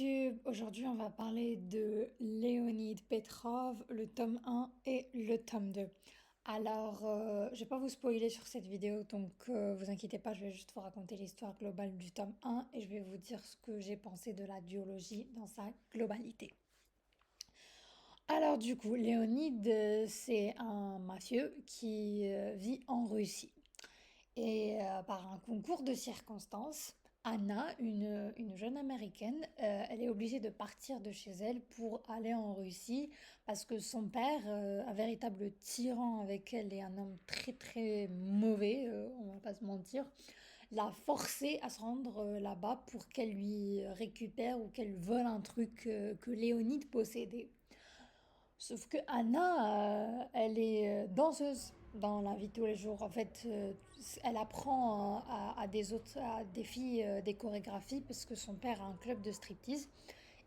YouTube. Aujourd'hui, on va parler de Léonide Petrov, le tome 1 et le tome 2. Alors, je vais pas vous spoiler sur cette vidéo, donc vous inquiétez pas, je vais juste vous raconter l'histoire globale du tome 1 et je vais vous dire ce que j'ai pensé de la duologie dans sa globalité. Alors du coup, Léonide, c'est un mafieux qui vit en Russie. Et par un concours de circonstances, Anna, une jeune américaine, elle est obligée de partir de chez elle pour aller en Russie parce que son père, un véritable tyran avec elle et un homme très très mauvais, on va pas se mentir, l'a forcée à se rendre là-bas pour qu'elle lui récupère ou qu'elle vole un truc que Léonide possédait. Sauf que Anna, elle est danseuse dans la vie de tous les jours. En fait, elle apprend à des filles des chorégraphies parce que son père a un club de striptease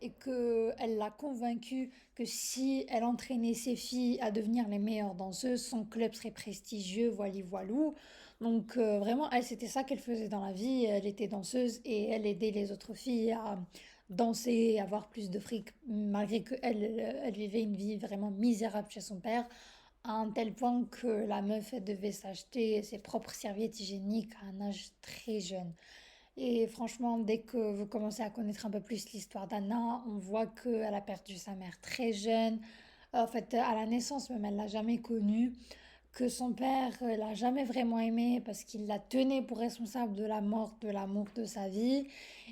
et qu'elle l'a convaincue que si elle entraînait ses filles à devenir les meilleures danseuses, son club serait prestigieux, voili voilou. Donc vraiment, elle, c'était ça qu'elle faisait dans la vie. Elle était danseuse et elle aidait les autres filles à danser, avoir plus de fric, malgré qu'elle elle vivait une vie vraiment misérable chez son père, à un tel point que la meuf, elle devait s'acheter ses propres serviettes hygiéniques à un âge très jeune. Et franchement, dès que vous commencez à connaître un peu plus l'histoire d'Anna, on voit qu'elle a perdu sa mère très jeune. En fait, à la naissance même, elle l'a jamais connue. Que son père l'a jamais vraiment aimée parce qu'il la tenait pour responsable de la mort de l'amour de sa vie.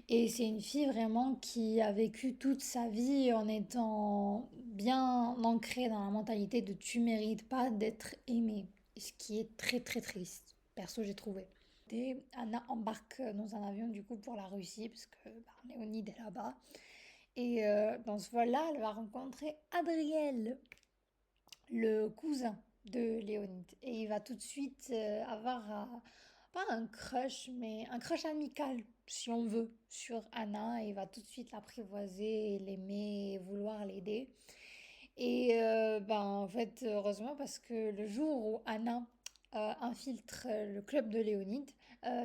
Et c'est une fille vraiment qui a vécu toute sa vie en étant bien ancrée dans la mentalité de tu mérites pas d'être aimée. Ce qui est très très triste. Perso, j'ai trouvé. Et Anna embarque dans un avion du coup pour la Russie parce que Léonide est là-bas. Et dans ce vol-là, elle va rencontrer Adriel, le cousin de Léonide. Et il va tout de suite avoir, pas un crush, mais un crush amical, si on veut, sur Anna. Et il va tout de suite l'apprivoiser, l'aimer, vouloir l'aider. Et en fait, heureusement, parce que le jour où Anna infiltre le club de Léonide,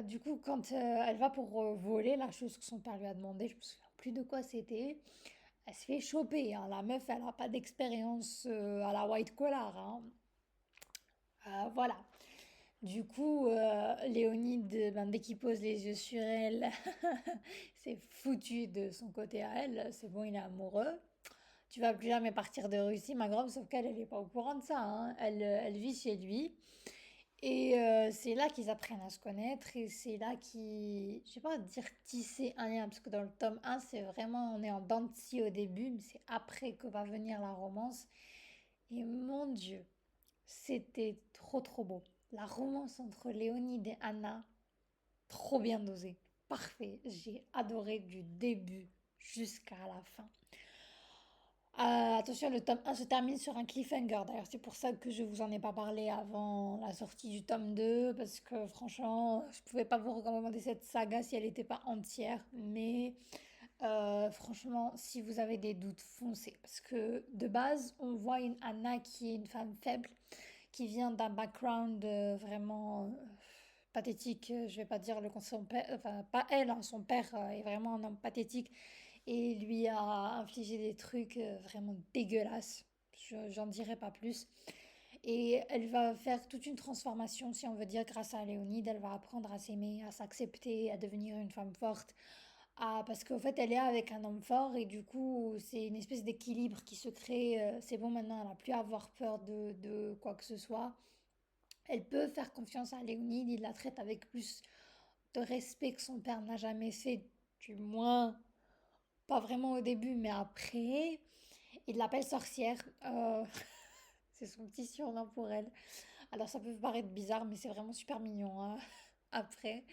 du coup, quand elle va pour voler la chose que son père lui a demandé, je me souviens plus de quoi c'était, elle se fait choper, hein. La meuf, elle n'a pas d'expérience à la white collar, hein. Voilà. Du coup, Léonide, dès qu'il pose les yeux sur elle, c'est foutu de son côté à elle. C'est bon, il est amoureux. Tu vas plus jamais partir de Russie, ma grande, sauf qu'elle, elle n'est pas au courant de ça, hein. Elle vit chez lui. Et c'est là qu'ils apprennent à se connaître et c'est là qu'ils, je sais pas dire tisser un lien, parce que dans le tome 1, c'est vraiment, on est en dents de scie au début, mais c'est après que va venir la romance. Et mon Dieu, c'était trop trop beau. La romance entre Léonide et Anna, trop bien dosée. Parfait, j'ai adoré du début jusqu'à la fin. Attention, le tome 1 se termine sur un cliffhanger. D'ailleurs, c'est pour ça que je vous en ai pas parlé avant la sortie du tome 2, parce que franchement, je pouvais pas vous recommander cette saga si elle n'était pas entière. Mais franchement, si vous avez des doutes, foncez. Parce que de base, on voit une Anna qui est une femme faible, qui vient d'un background vraiment pathétique. Je vais pas dire son père, enfin pas elle, hein, son père est vraiment un homme pathétique et lui a infligé des trucs vraiment dégueulasses. J'en dirai pas plus. Et elle va faire toute une transformation, si on veut dire, grâce à Léonide. Elle va apprendre à s'aimer, à s'accepter, à devenir une femme forte. Parce qu'en fait, elle est avec un homme fort et du coup, c'est une espèce d'équilibre qui se crée. C'est bon, maintenant, elle n'a plus à avoir peur de quoi que ce soit. Elle peut faire confiance à Léonide. Il la traite avec plus de respect que son père n'a jamais fait, du moins pas vraiment au début, mais après, il l'appelle sorcière. C'est son petit surnom pour elle. Alors ça peut paraître bizarre, mais c'est vraiment super mignon, hein, après.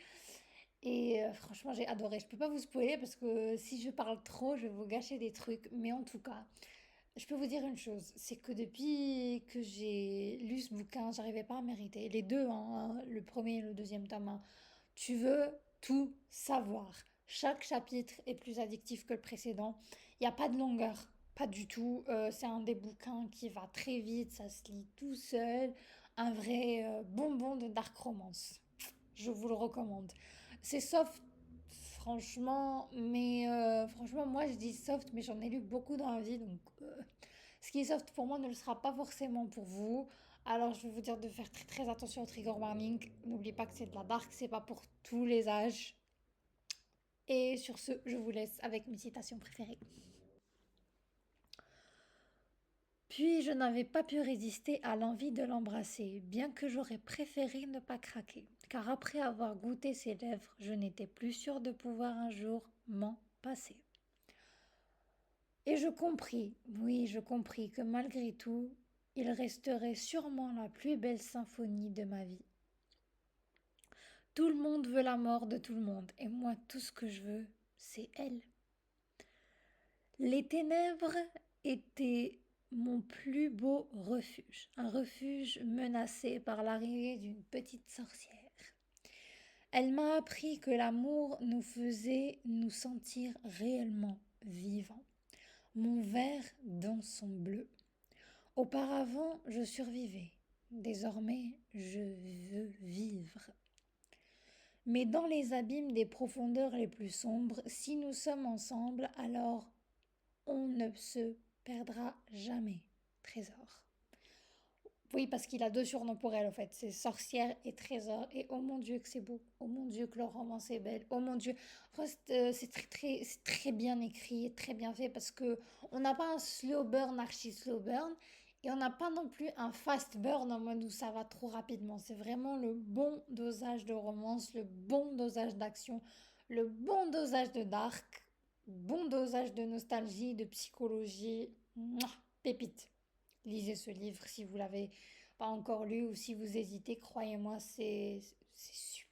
Et franchement, j'ai adoré. Je peux pas vous spoiler parce que si je parle trop, je vais vous gâcher des trucs. Mais en tout cas, je peux vous dire une chose, c'est que depuis que j'ai lu ce bouquin, j'arrivais pas à mériter. Les deux, hein, le premier et le deuxième tome, hein. Tu veux tout savoir. Chaque chapitre est plus addictif que le précédent. Il n'y a pas de longueur, pas du tout. C'est un des bouquins qui va très vite, ça se lit tout seul. Un vrai bonbon de dark romance. Je vous le recommande. C'est soft, franchement, moi je dis soft, mais j'en ai lu beaucoup dans la vie, donc ce qui est soft pour moi ne le sera pas forcément pour vous. Alors je vais vous dire de faire très très attention au trigger warning. N'oubliez pas que c'est de la dark, c'est pas pour tous les âges. Et sur ce, je vous laisse avec mes citations préférées. Puis je n'avais pas pu résister à l'envie de l'embrasser, bien que j'aurais préféré ne pas craquer, car après avoir goûté ses lèvres, je n'étais plus sûre de pouvoir un jour m'en passer. Et je compris, oui, je compris que malgré tout, il resterait sûrement la plus belle symphonie de ma vie. Tout le monde veut la mort de tout le monde, et moi tout ce que je veux, c'est elle. Les ténèbres étaient mon plus beau refuge, un refuge menacé par l'arrivée d'une petite sorcière. Elle m'a appris que l'amour nous faisait nous sentir réellement vivants. Mon verre dans son bleu. Auparavant, je survivais. Désormais, je veux vivre. Mais dans les abîmes des profondeurs les plus sombres, si nous sommes ensemble, alors on ne se perdra jamais. Trésor. Oui, parce qu'il a deux surnoms pour elle, en fait. C'est sorcière et trésor. Et oh mon Dieu que c'est beau. Oh mon Dieu que leur romance est belle. Oh mon Dieu. Enfin, c'est c'est très bien écrit et très bien fait parce que on n'a pas un slow burn, archi slow burn. Et on n'a pas non plus un fast burn en mode où ça va trop rapidement. C'est vraiment le bon dosage de romance, le bon dosage d'action, le bon dosage de dark, bon dosage de nostalgie, de psychologie. Mouah, pépite. Lisez ce livre si vous l'avez pas encore lu ou si vous hésitez, croyez-moi, c'est super.